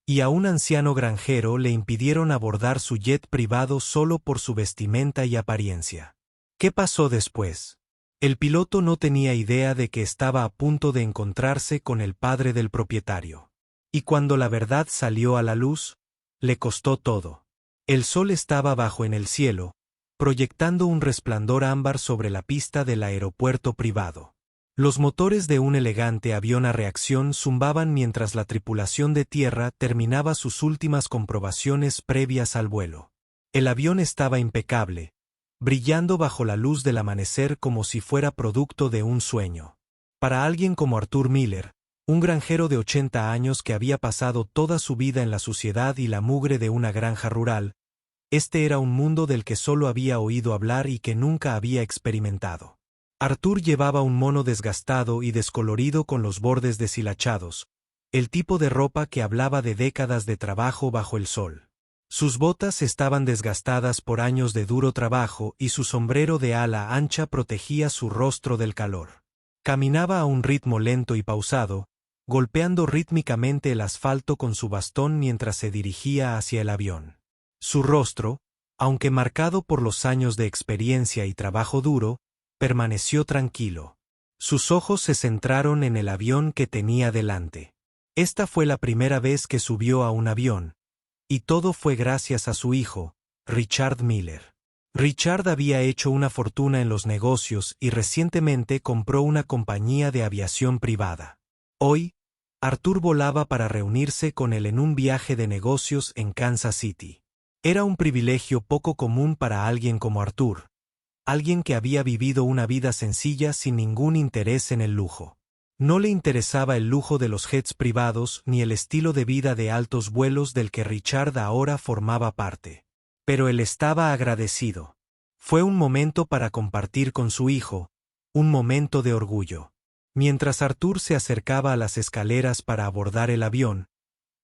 y a un anciano granjero le impidieron abordar su jet privado solo por su vestimenta y apariencia. ¿Qué pasó después? El piloto no tenía idea de que estaba a punto de encontrarse con el padre del propietario. Y cuando la verdad salió a la luz, le costó todo. El sol estaba bajo en el cielo, proyectando un resplandor ámbar sobre la pista del aeropuerto privado. Los motores de un elegante avión a reacción zumbaban mientras la tripulación de tierra terminaba sus últimas comprobaciones previas al vuelo. El avión estaba impecable, brillando bajo la luz del amanecer como si fuera producto de un sueño. Para alguien como Arthur Miller, un granjero de 80 años que había pasado toda su vida en la suciedad y la mugre de una granja rural, este era un mundo del que solo había oído hablar y que nunca había experimentado. Arthur llevaba un mono desgastado y descolorido con los bordes deshilachados, el tipo de ropa que hablaba de décadas de trabajo bajo el sol. Sus botas estaban desgastadas por años de duro trabajo y su sombrero de ala ancha protegía su rostro del calor. Caminaba a un ritmo lento y pausado, golpeando rítmicamente el asfalto con su bastón mientras se dirigía hacia el avión. Su rostro, aunque marcado por los años de experiencia y trabajo duro, permaneció tranquilo. Sus ojos se centraron en el avión que tenía delante. Esta fue la primera vez que subió a un avión, y todo fue gracias a su hijo, Richard Miller. Richard había hecho una fortuna en los negocios y recientemente compró una compañía de aviación privada. Hoy, Arthur volaba para reunirse con él en un viaje de negocios en Kansas City. Era un privilegio poco común para alguien como Arthur, alguien que había vivido una vida sencilla sin ningún interés en el lujo. No le interesaba el lujo de los jets privados ni el estilo de vida de altos vuelos del que Richard ahora formaba parte. Pero él estaba agradecido. Fue un momento para compartir con su hijo, un momento de orgullo. Mientras Arthur se acercaba a las escaleras para abordar el avión,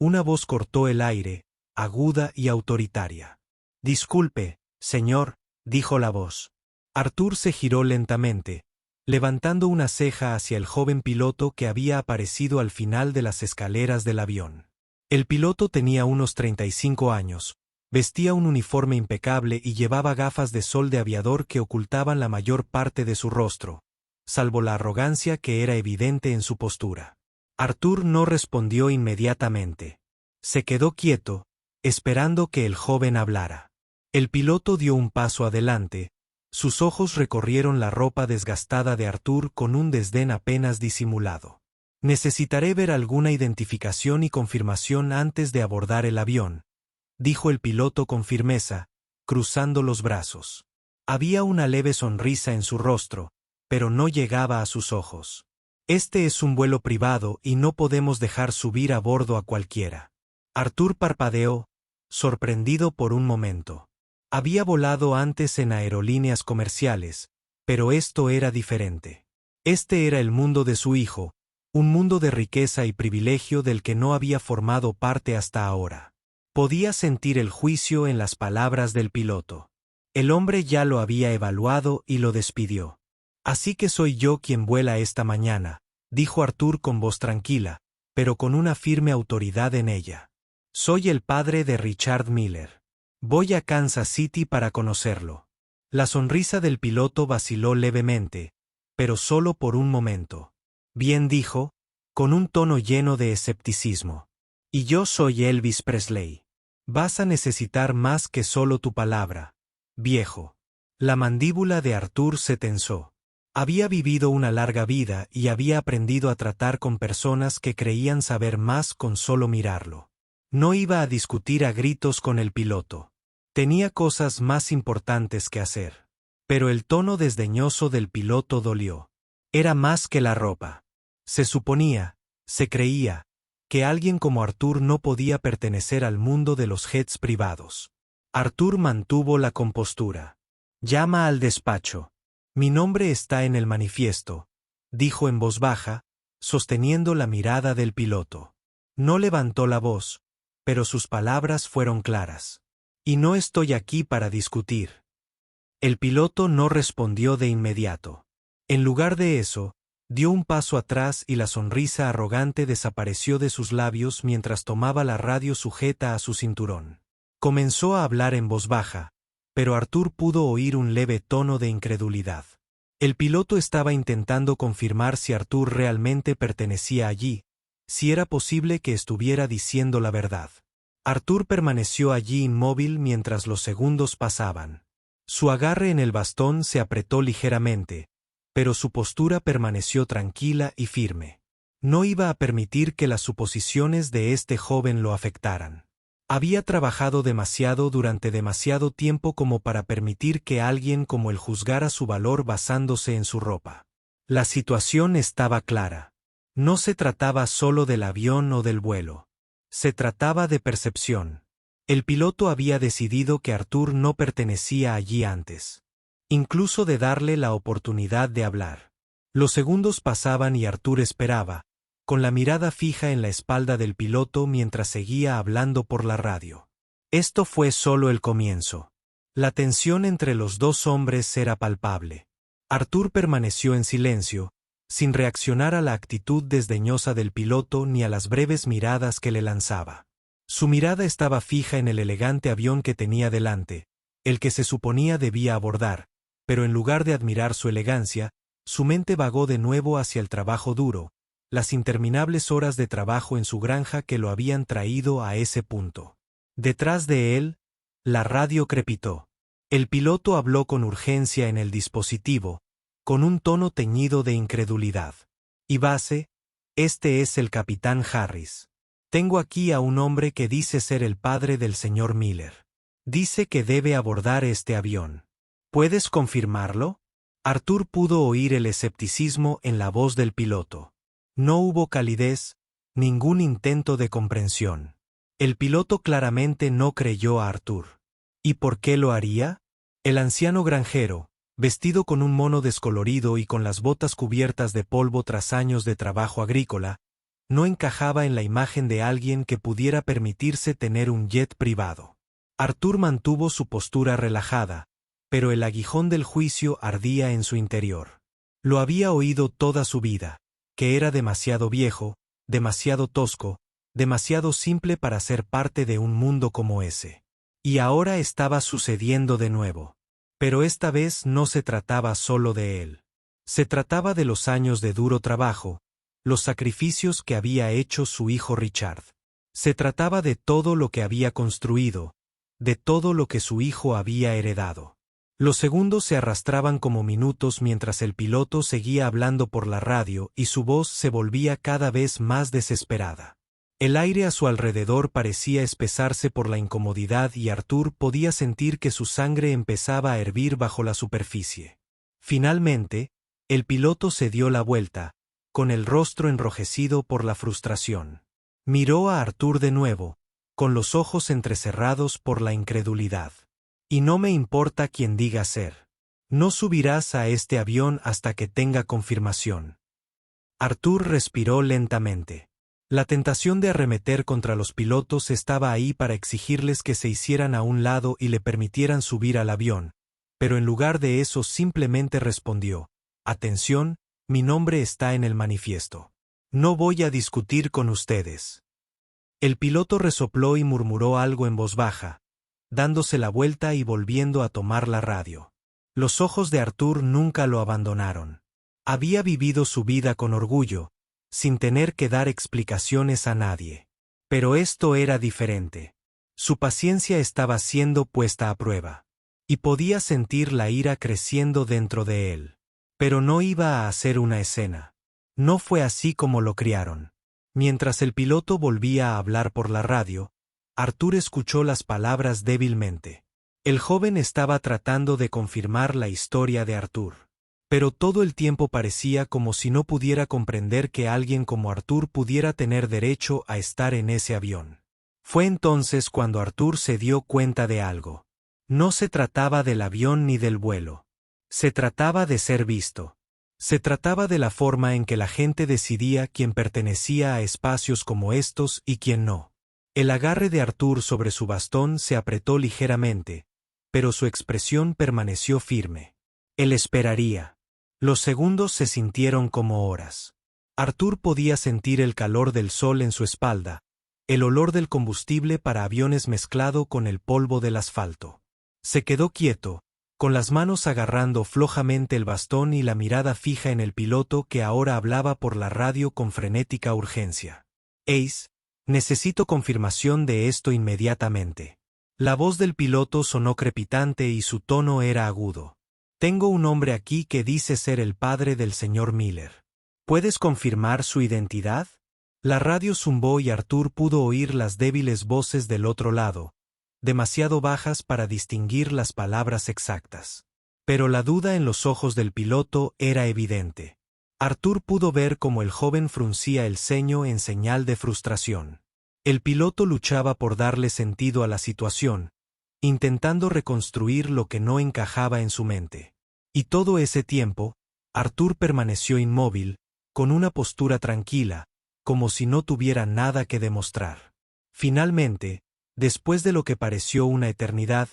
una voz cortó el aire, aguda y autoritaria. «Disculpe, señor», dijo la voz. Arthur se giró lentamente, levantando una ceja hacia el joven piloto que había aparecido al final de las escaleras del avión. El piloto tenía unos 35 años, vestía un uniforme impecable y llevaba gafas de sol de aviador que ocultaban la mayor parte de su rostro, salvo la arrogancia que era evidente en su postura. Arthur no respondió inmediatamente. Se quedó quieto, esperando que el joven hablara. El piloto dio un paso adelante. Sus ojos recorrieron la ropa desgastada de Arthur con un desdén apenas disimulado. «Necesitaré ver alguna identificación y confirmación antes de abordar el avión», dijo el piloto con firmeza, cruzando los brazos. Había una leve sonrisa en su rostro, pero no llegaba a sus ojos. «Este es un vuelo privado y no podemos dejar subir a bordo a cualquiera». Arthur parpadeó, sorprendido por un momento. Había volado antes en aerolíneas comerciales, pero esto era diferente. Este era el mundo de su hijo, un mundo de riqueza y privilegio del que no había formado parte hasta ahora. Podía sentir el juicio en las palabras del piloto. El hombre ya lo había evaluado y lo despidió. «Así que soy yo quien vuela esta mañana», dijo Arthur con voz tranquila, pero con una firme autoridad en ella. «Soy el padre de Richard Miller. Voy a Kansas City para conocerlo». La sonrisa del piloto vaciló levemente, pero solo por un momento. «Bien», dijo, con un tono lleno de escepticismo. «Y yo soy Elvis Presley. Vas a necesitar más que solo tu palabra, viejo». La mandíbula de Arthur se tensó. Había vivido una larga vida y había aprendido a tratar con personas que creían saber más con solo mirarlo. No iba a discutir a gritos con el piloto. Tenía cosas más importantes que hacer. Pero el tono desdeñoso del piloto dolió. Era más que la ropa. Se suponía, se creía, que alguien como Arthur no podía pertenecer al mundo de los jets privados. Arthur mantuvo la compostura. «Llama al despacho. Mi nombre está en el manifiesto», dijo en voz baja, sosteniendo la mirada del piloto. No levantó la voz, pero sus palabras fueron claras. «Y no estoy aquí para discutir». El piloto no respondió de inmediato. En lugar de eso, Dio un paso atrás y la sonrisa arrogante desapareció de sus labios mientras tomaba la radio sujeta a su cinturón. Comenzó a hablar en voz baja, pero Arthur pudo oír un leve tono de incredulidad. El piloto estaba intentando confirmar si Arthur realmente pertenecía allí, si era posible que estuviera diciendo la verdad. Arthur permaneció allí inmóvil mientras los segundos pasaban. Su agarre en el bastón se apretó ligeramente, pero su postura permaneció tranquila y firme. No iba a permitir que las suposiciones de este joven lo afectaran. Había trabajado demasiado durante demasiado tiempo como para permitir que alguien como él juzgara su valor basándose en su ropa. La situación estaba clara. No se trataba solo del avión o del vuelo. Se trataba de percepción. El piloto había decidido que Arthur no pertenecía allí antes. Incluso de darle la oportunidad de hablar. Los segundos pasaban y Arthur esperaba, con la mirada fija en la espalda del piloto mientras seguía hablando por la radio. Esto fue solo el comienzo. La tensión entre los dos hombres era palpable. Arthur permaneció en silencio, sin reaccionar a la actitud desdeñosa del piloto ni a las breves miradas que le lanzaba. Su mirada estaba fija en el elegante avión que tenía delante, el que se suponía debía abordar, pero en lugar de admirar su elegancia, su mente vagó de nuevo hacia el trabajo duro, las interminables horas de trabajo en su granja que lo habían traído a ese punto. Detrás de él, la radio crepitó. El piloto habló con urgencia en el dispositivo, con un tono teñido de incredulidad. Y base, este es el capitán Harris. Tengo aquí a un hombre que dice ser el padre del señor Miller. Dice que debe abordar este avión. ¿Puedes confirmarlo? Arthur pudo oír el escepticismo en la voz del piloto. No hubo calidez, ningún intento de comprensión. El piloto claramente no creyó a Arthur. ¿Y por qué lo haría? El anciano granjero, vestido con un mono descolorido y con las botas cubiertas de polvo tras años de trabajo agrícola, no encajaba en la imagen de alguien que pudiera permitirse tener un jet privado. Arthur mantuvo su postura relajada, pero el aguijón del juicio ardía en su interior. Lo había oído toda su vida, que era demasiado viejo, demasiado tosco, demasiado simple para ser parte de un mundo como ese. Y ahora estaba sucediendo de nuevo. Pero esta vez no se trataba solo de él. Se trataba de los años de duro trabajo, los sacrificios que había hecho su hijo Richard. Se trataba de todo lo que había construido, de todo lo que su hijo había heredado. Los segundos se arrastraban como minutos mientras el piloto seguía hablando por la radio y su voz se volvía cada vez más desesperada. El aire a su alrededor parecía espesarse por la incomodidad y Arthur podía sentir que su sangre empezaba a hervir bajo la superficie. Finalmente, el piloto se dio la vuelta, con el rostro enrojecido por la frustración. Miró a Arthur de nuevo, con los ojos entrecerrados por la incredulidad. Y no me importa quién diga ser. No subirás a este avión hasta que tenga confirmación. Arthur respiró lentamente. La tentación de arremeter contra los pilotos estaba ahí para exigirles que se hicieran a un lado y le permitieran subir al avión, pero en lugar de eso simplemente respondió: «Atención, mi nombre está en el manifiesto. No voy a discutir con ustedes». El piloto resopló y murmuró algo en voz baja, dándose la vuelta y volviendo a tomar la radio. Los ojos de Arthur nunca lo abandonaron. Había vivido su vida con orgullo, sin tener que dar explicaciones a nadie. Pero esto era diferente. Su paciencia estaba siendo puesta a prueba. Y podía sentir la ira creciendo dentro de él. Pero no iba a hacer una escena. No fue así como lo criaron. Mientras el piloto volvía a hablar por la radio, Arthur escuchó las palabras débilmente. El joven estaba tratando de confirmar la historia de Arthur. Pero todo el tiempo parecía como si no pudiera comprender que alguien como Arthur pudiera tener derecho a estar en ese avión. Fue entonces cuando Arthur se dio cuenta de algo. No se trataba del avión ni del vuelo. Se trataba de ser visto. Se trataba de la forma en que la gente decidía quién pertenecía a espacios como estos y quién no. El agarre de Arthur sobre su bastón se apretó ligeramente, pero su expresión permaneció firme. Él esperaría. Los segundos se sintieron como horas. Arthur podía sentir el calor del sol en su espalda, el olor del combustible para aviones mezclado con el polvo del asfalto. Se quedó quieto, con las manos agarrando flojamente el bastón y la mirada fija en el piloto que ahora hablaba por la radio con frenética urgencia. Ace, necesito confirmación de esto inmediatamente. La voz del piloto sonó crepitante y su tono era agudo. Tengo un hombre aquí que dice ser el padre del señor Miller. ¿Puedes confirmar su identidad? La radio zumbó y Arthur pudo oír las débiles voces del otro lado, demasiado bajas para distinguir las palabras exactas. Pero la duda en los ojos del piloto era evidente. Arthur pudo ver cómo el joven fruncía el ceño en señal de frustración. El piloto luchaba por darle sentido a la situación, intentando reconstruir lo que no encajaba en su mente. Y todo ese tiempo, Arthur permaneció inmóvil, con una postura tranquila, como si no tuviera nada que demostrar. Finalmente, después de lo que pareció una eternidad,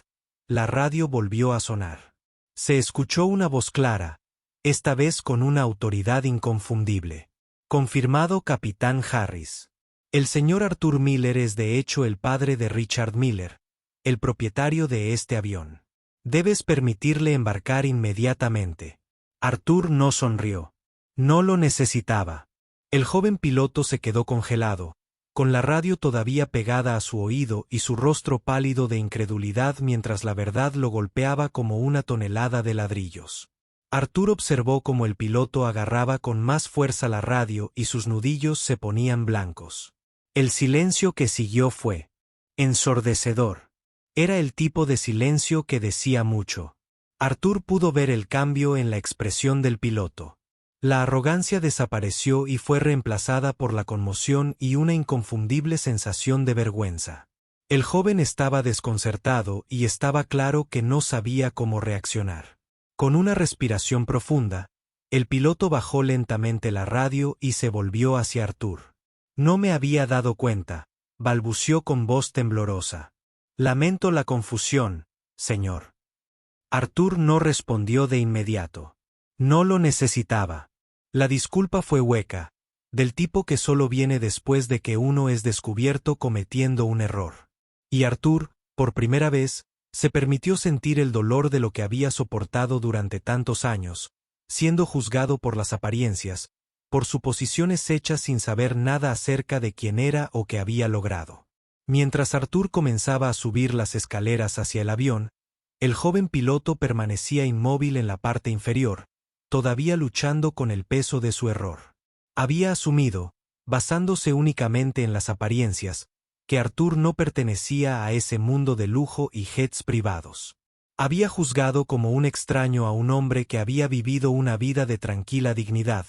la radio volvió a sonar. Se escuchó una voz clara, esta vez con una autoridad inconfundible. Confirmado, Capitán Harris. El señor Arthur Miller es de hecho el padre de Richard Miller, el propietario de este avión. Debes permitirle embarcar inmediatamente. Arthur no sonrió. No lo necesitaba. El joven piloto se quedó congelado, con la radio todavía pegada a su oído y su rostro pálido de incredulidad mientras la verdad lo golpeaba como una tonelada de ladrillos. Arthur observó cómo el piloto agarraba con más fuerza la radio y sus nudillos se ponían blancos. El silencio que siguió fue ensordecedor. Era el tipo de silencio que decía mucho. Arthur pudo ver el cambio en la expresión del piloto. La arrogancia desapareció y fue reemplazada por la conmoción y una inconfundible sensación de vergüenza. El joven estaba desconcertado y estaba claro que no sabía cómo reaccionar. Con una respiración profunda, el piloto bajó lentamente la radio y se volvió hacia Arthur. No me había dado cuenta, balbució con voz temblorosa. Lamento la confusión, señor. Arthur no respondió de inmediato. No lo necesitaba. La disculpa fue hueca, del tipo que solo viene después de que uno es descubierto cometiendo un error. Y Arthur, por primera vez, se permitió sentir el dolor de lo que había soportado durante tantos años, siendo juzgado por las apariencias, por suposiciones hechas sin saber nada acerca de quién era o qué había logrado. Mientras Arthur comenzaba a subir las escaleras hacia el avión, el joven piloto permanecía inmóvil en la parte inferior, todavía luchando con el peso de su error. Había asumido, basándose únicamente en las apariencias, que Arthur no pertenecía a ese mundo de lujo y jets privados. Había juzgado como un extraño a un hombre que había vivido una vida de tranquila dignidad,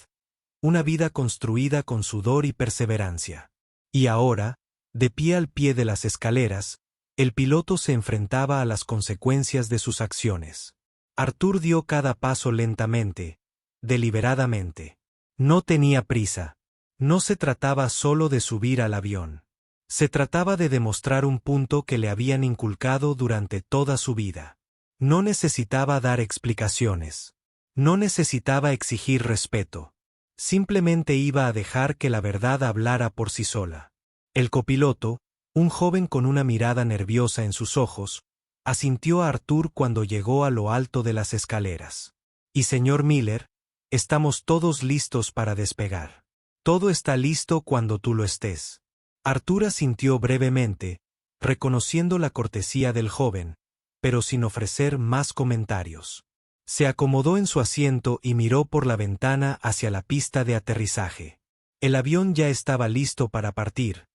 una vida construida con sudor y perseverancia. Y ahora, de pie al pie de las escaleras, el piloto se enfrentaba a las consecuencias de sus acciones. Arthur dio cada paso lentamente, deliberadamente. No tenía prisa. No se trataba solo de subir al avión. Se trataba de demostrar un punto que le habían inculcado durante toda su vida. No necesitaba dar explicaciones. No necesitaba exigir respeto. Simplemente iba a dejar que la verdad hablara por sí sola. El copiloto, un joven con una mirada nerviosa en sus ojos, asintió a Arthur cuando llegó a lo alto de las escaleras. Y señor Miller, estamos todos listos para despegar. Todo está listo cuando tú lo estés. Arthur asintió brevemente, reconociendo la cortesía del joven, pero sin ofrecer más comentarios. Se acomodó en su asiento y miró por la ventana hacia la pista de aterrizaje. El avión ya estaba listo para partir,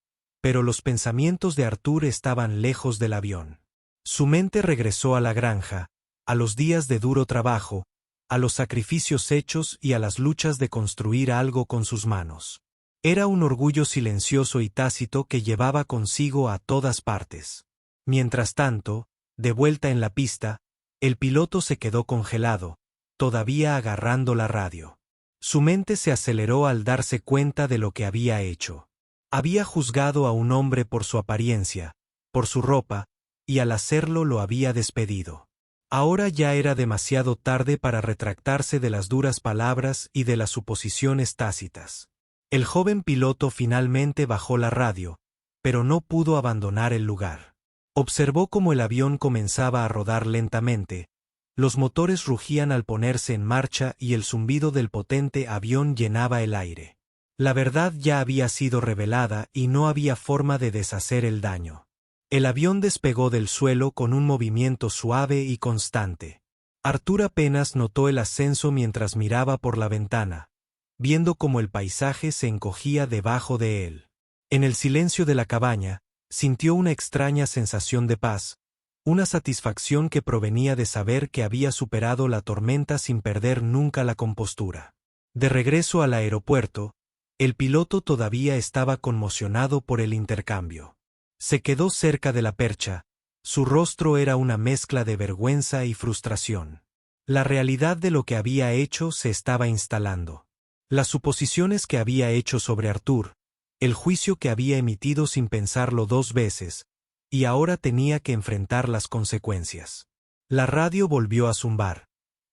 pero los pensamientos de Arthur estaban lejos del avión. Su mente regresó a la granja, a los días de duro trabajo, a los sacrificios hechos y a las luchas de construir algo con sus manos. Era un orgullo silencioso y tácito que llevaba consigo a todas partes. Mientras tanto, de vuelta en la pista, el piloto se quedó congelado, todavía agarrando la radio. Su mente se aceleró al darse cuenta de lo que había hecho. Había juzgado a un hombre por su apariencia, por su ropa, y al hacerlo lo había despedido. Ahora ya era demasiado tarde para retractarse de las duras palabras y de las suposiciones tácitas. El joven piloto finalmente bajó la radio, pero no pudo abandonar el lugar. Observó cómo el avión comenzaba a rodar lentamente, los motores rugían al ponerse en marcha y el zumbido del potente avión llenaba el aire. La verdad ya había sido revelada y no había forma de deshacer el daño. El avión despegó del suelo con un movimiento suave y constante. Arthur apenas notó el ascenso mientras miraba por la ventana, viendo cómo el paisaje se encogía debajo de él. En el silencio de la cabaña, sintió una extraña sensación de paz, una satisfacción que provenía de saber que había superado la tormenta sin perder nunca la compostura. De regreso al aeropuerto, el piloto todavía estaba conmocionado por el intercambio. Se quedó cerca de la percha, su rostro era una mezcla de vergüenza y frustración. La realidad de lo que había hecho se estaba instalando. Las suposiciones que había hecho sobre Arthur, el juicio que había emitido sin pensarlo 2 veces, y ahora tenía que enfrentar las consecuencias. La radio volvió a zumbar,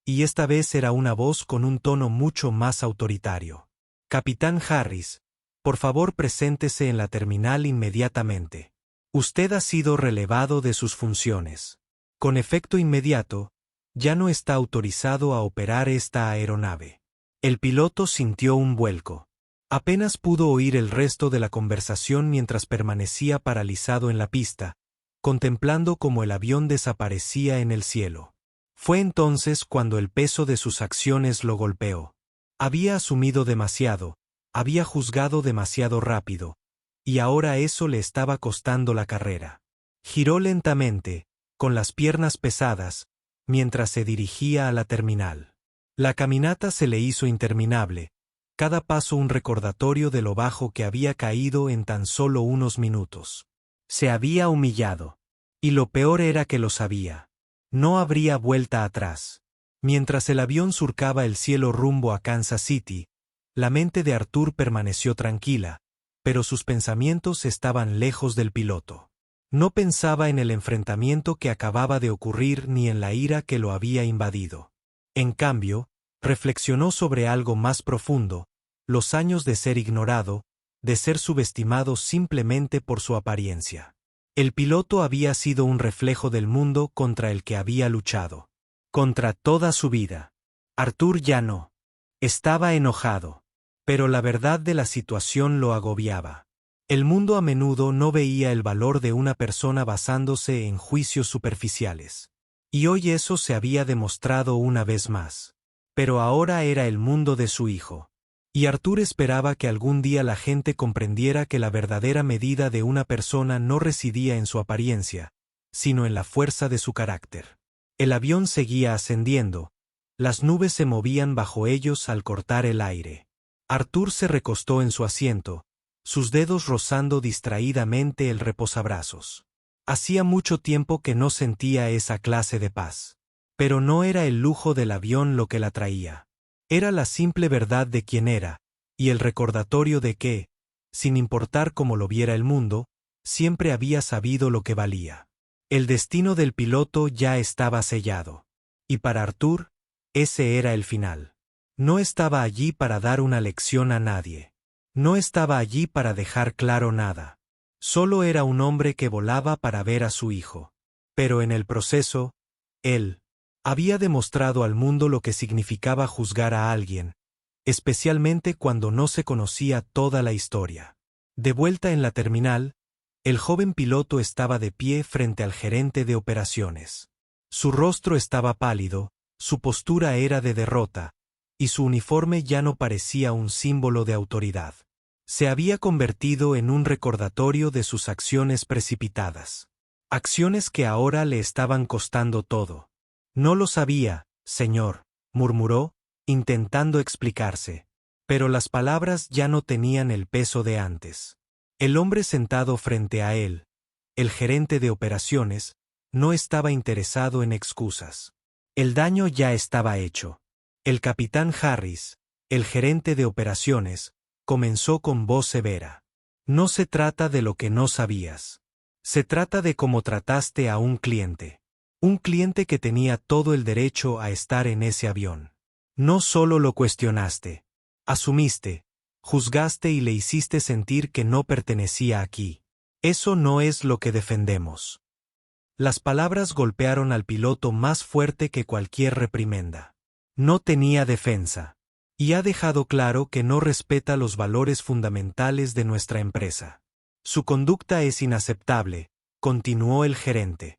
y esta vez era una voz con un tono mucho más autoritario. Capitán Harris, por favor preséntese en la terminal inmediatamente. Usted ha sido relevado de sus funciones. Con efecto inmediato, ya no está autorizado a operar esta aeronave. El piloto sintió un vuelco. Apenas pudo oír el resto de la conversación mientras permanecía paralizado en la pista, contemplando cómo el avión desaparecía en el cielo. Fue entonces cuando el peso de sus acciones lo golpeó. Había asumido demasiado, había juzgado demasiado rápido, y ahora eso le estaba costando la carrera. Giró lentamente, con las piernas pesadas, mientras se dirigía a la terminal. La caminata se le hizo interminable, cada paso un recordatorio de lo bajo que había caído en tan solo unos minutos. Se había humillado. Y lo peor era que lo sabía. No habría vuelta atrás. Mientras el avión surcaba el cielo rumbo a Kansas City, la mente de Arthur permaneció tranquila, pero sus pensamientos estaban lejos del piloto. No pensaba en el enfrentamiento que acababa de ocurrir ni en la ira que lo había invadido. En cambio, reflexionó sobre algo más profundo, los años de ser ignorado, de ser subestimado simplemente por su apariencia. El piloto había sido un reflejo del mundo contra el que había luchado. Contra toda su vida. Arthur ya no. Estaba enojado. Pero la verdad de la situación lo agobiaba. El mundo a menudo no veía el valor de una persona basándose en juicios superficiales. Y hoy eso se había demostrado una vez más. Pero ahora era el mundo de su hijo. Y Arthur esperaba que algún día la gente comprendiera que la verdadera medida de una persona no residía en su apariencia, sino en la fuerza de su carácter. El avión seguía ascendiendo, las nubes se movían bajo ellos al cortar el aire. Arthur se recostó en su asiento, sus dedos rozando distraídamente el reposabrazos. Hacía mucho tiempo que no sentía esa clase de paz. Pero no era el lujo del avión lo que la traía. Era la simple verdad de quién era, y el recordatorio de que, sin importar cómo lo viera el mundo, siempre había sabido lo que valía. El destino del piloto ya estaba sellado. Y para Arthur, ese era el final. No estaba allí para dar una lección a nadie. No estaba allí para dejar claro nada. Solo era un hombre que volaba para ver a su hijo. Pero en el proceso, él había demostrado al mundo lo que significaba juzgar a alguien, especialmente cuando no se conocía toda la historia. De vuelta en la terminal, el joven piloto estaba de pie frente al gerente de operaciones. Su rostro estaba pálido, su postura era de derrota, y su uniforme ya no parecía un símbolo de autoridad. Se había convertido en un recordatorio de sus acciones precipitadas. Acciones que ahora le estaban costando todo. No lo sabía, señor, murmuró, intentando explicarse. Pero las palabras ya no tenían el peso de antes. El hombre sentado frente a él, el gerente de operaciones, no estaba interesado en excusas. El daño ya estaba hecho. El capitán Harris, el gerente de operaciones, comenzó con voz severa. No se trata de lo que no sabías. Se trata de cómo trataste a un cliente. Un cliente que tenía todo el derecho a estar en ese avión. No solo lo cuestionaste, asumiste, juzgaste y le hiciste sentir que no pertenecía aquí. Eso no es lo que defendemos. Las palabras golpearon al piloto más fuerte que cualquier reprimenda. No tenía defensa. Y ha dejado claro que no respeta los valores fundamentales de nuestra empresa. Su conducta es inaceptable, continuó el gerente.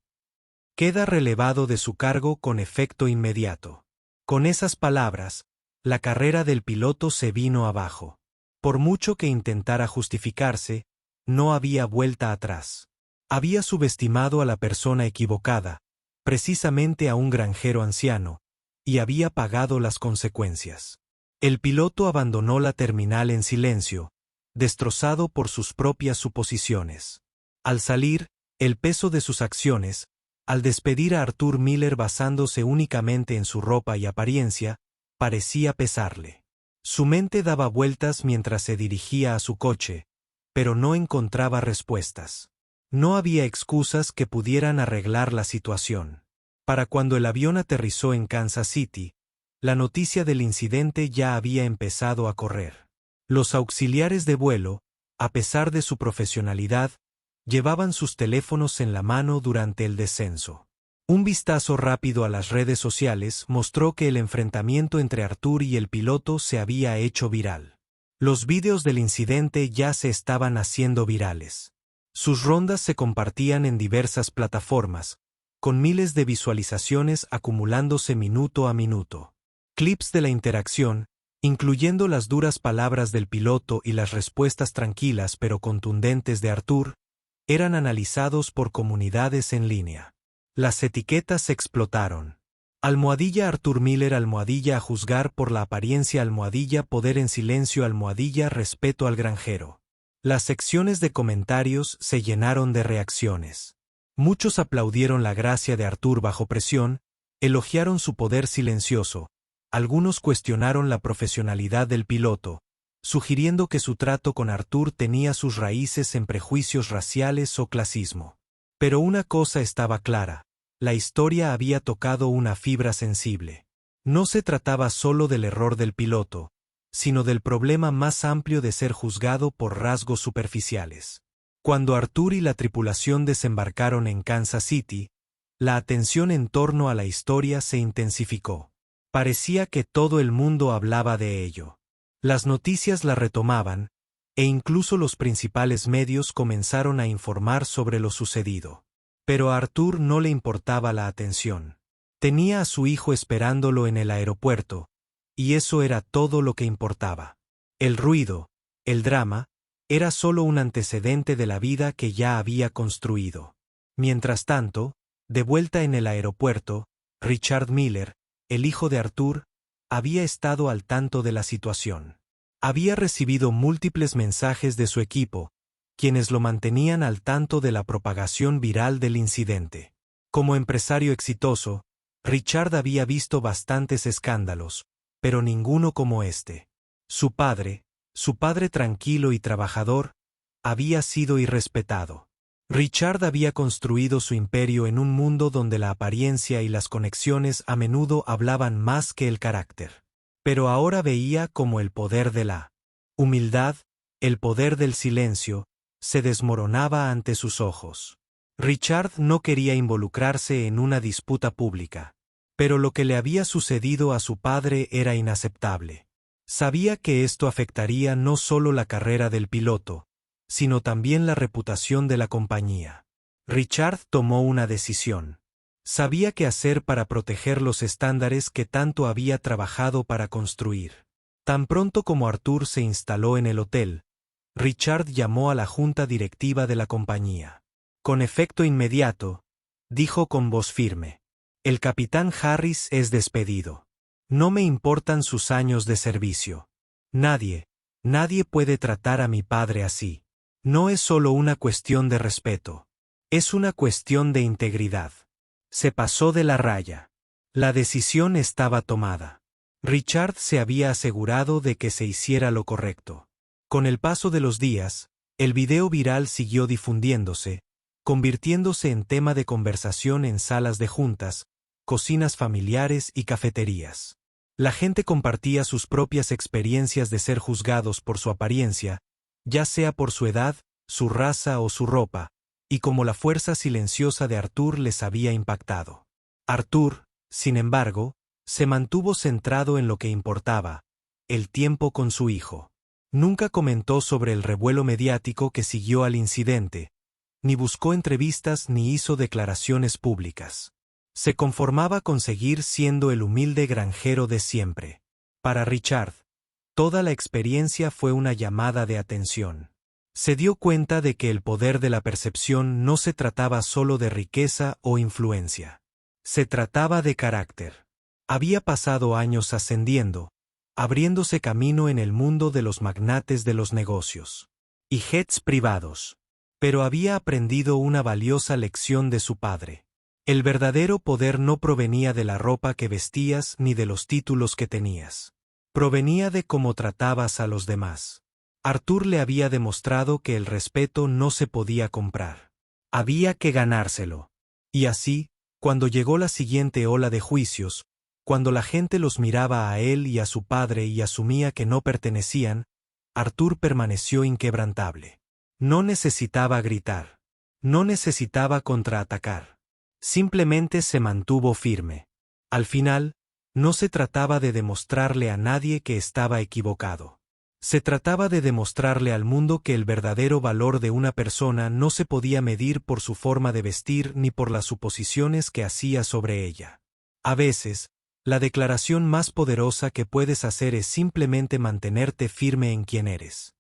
Queda relevado de su cargo con efecto inmediato. Con esas palabras, la carrera del piloto se vino abajo. Por mucho que intentara justificarse, no había vuelta atrás. Había subestimado a la persona equivocada, precisamente a un granjero anciano, y había pagado las consecuencias. El piloto abandonó la terminal en silencio, destrozado por sus propias suposiciones. Al salir, el peso de sus acciones, al despedir a Arthur Miller basándose únicamente en su ropa y apariencia, parecía pesarle. Su mente daba vueltas mientras se dirigía a su coche, pero no encontraba respuestas. No había excusas que pudieran arreglar la situación. Para cuando el avión aterrizó en Kansas City, la noticia del incidente ya había empezado a correr. Los auxiliares de vuelo, a pesar de su profesionalidad, llevaban sus teléfonos en la mano durante el descenso. Un vistazo rápido a las redes sociales mostró que el enfrentamiento entre Arthur y el piloto se había hecho viral. Los vídeos del incidente ya se estaban haciendo virales. Sus rondas se compartían en diversas plataformas, con miles de visualizaciones acumulándose minuto a minuto. Clips de la interacción, incluyendo las duras palabras del piloto y las respuestas tranquilas pero contundentes de Arthur, eran analizados por comunidades en línea. Las etiquetas explotaron. Almohadilla Arthur Miller, almohadilla a juzgar por la apariencia, almohadilla poder en silencio, almohadilla respeto al granjero. Las secciones de comentarios se llenaron de reacciones. Muchos aplaudieron la gracia de Arthur bajo presión, elogiaron su poder silencioso. Algunos cuestionaron la profesionalidad del piloto, sugiriendo que su trato con Arthur tenía sus raíces en prejuicios raciales o clasismo. Pero una cosa estaba clara, la historia había tocado una fibra sensible. No se trataba solo del error del piloto, sino del problema más amplio de ser juzgado por rasgos superficiales. Cuando Arthur y la tripulación desembarcaron en Kansas City, la atención en torno a la historia se intensificó. Parecía que todo el mundo hablaba de ello. Las noticias la retomaban, e incluso los principales medios comenzaron a informar sobre lo sucedido. Pero a Arthur no le importaba la atención. Tenía a su hijo esperándolo en el aeropuerto, y eso era todo lo que importaba. El ruido, el drama, era solo un antecedente de la vida que ya había construido. Mientras tanto, de vuelta en el aeropuerto, Richard Miller, el hijo de Arthur, había estado al tanto de la situación. Había recibido múltiples mensajes de su equipo, quienes lo mantenían al tanto de la propagación viral del incidente. Como empresario exitoso, Richard había visto bastantes escándalos, pero ninguno como este. Su padre tranquilo y trabajador, había sido irrespetado. Richard había construido su imperio en un mundo donde la apariencia y las conexiones a menudo hablaban más que el carácter. Pero ahora veía cómo el poder de la humildad, el poder del silencio, se desmoronaba ante sus ojos. Richard no quería involucrarse en una disputa pública. Pero lo que le había sucedido a su padre era inaceptable. Sabía que esto afectaría no solo la carrera del piloto, sino también la reputación de la compañía. Richard tomó una decisión. Sabía qué hacer para proteger los estándares que tanto había trabajado para construir. Tan pronto como Arthur se instaló en el hotel, Richard llamó a la junta directiva de la compañía. Con efecto inmediato, dijo con voz firme: "El capitán Harris es despedido. No me importan sus años de servicio. Nadie puede tratar a mi padre así. No es solo una cuestión de respeto. Es una cuestión de integridad. Se pasó de la raya. La decisión estaba tomada". Richard se había asegurado de que se hiciera lo correcto. Con el paso de los días, el video viral siguió difundiéndose, convirtiéndose en tema de conversación en salas de juntas, cocinas familiares y cafeterías. La gente compartía sus propias experiencias de ser juzgados por su apariencia, ya sea por su edad, su raza o su ropa, y cómo la fuerza silenciosa de Arthur les había impactado. Arthur, sin embargo, se mantuvo centrado en lo que importaba, el tiempo con su hijo. Nunca comentó sobre el revuelo mediático que siguió al incidente, ni buscó entrevistas ni hizo declaraciones públicas. Se conformaba con seguir siendo el humilde granjero de siempre. Para Richard, toda la experiencia fue una llamada de atención. Se dio cuenta de que el poder de la percepción no se trataba solo de riqueza o influencia. Se trataba de carácter. Había pasado años ascendiendo, abriéndose camino en el mundo de los magnates de los negocios y jets privados. Pero había aprendido una valiosa lección de su padre. El verdadero poder no provenía de la ropa que vestías ni de los títulos que tenías. Provenía de cómo tratabas a los demás. Arthur le había demostrado que el respeto no se podía comprar. Había que ganárselo. Y así, cuando llegó la siguiente ola de juicios, cuando la gente los miraba a él y a su padre y asumía que no pertenecían, Arthur permaneció inquebrantable. No necesitaba gritar. No necesitaba contraatacar. Simplemente se mantuvo firme. Al final, no se trataba de demostrarle a nadie que estaba equivocado. Se trataba de demostrarle al mundo que el verdadero valor de una persona no se podía medir por su forma de vestir ni por las suposiciones que hacía sobre ella. A veces, la declaración más poderosa que puedes hacer es simplemente mantenerte firme en quien eres.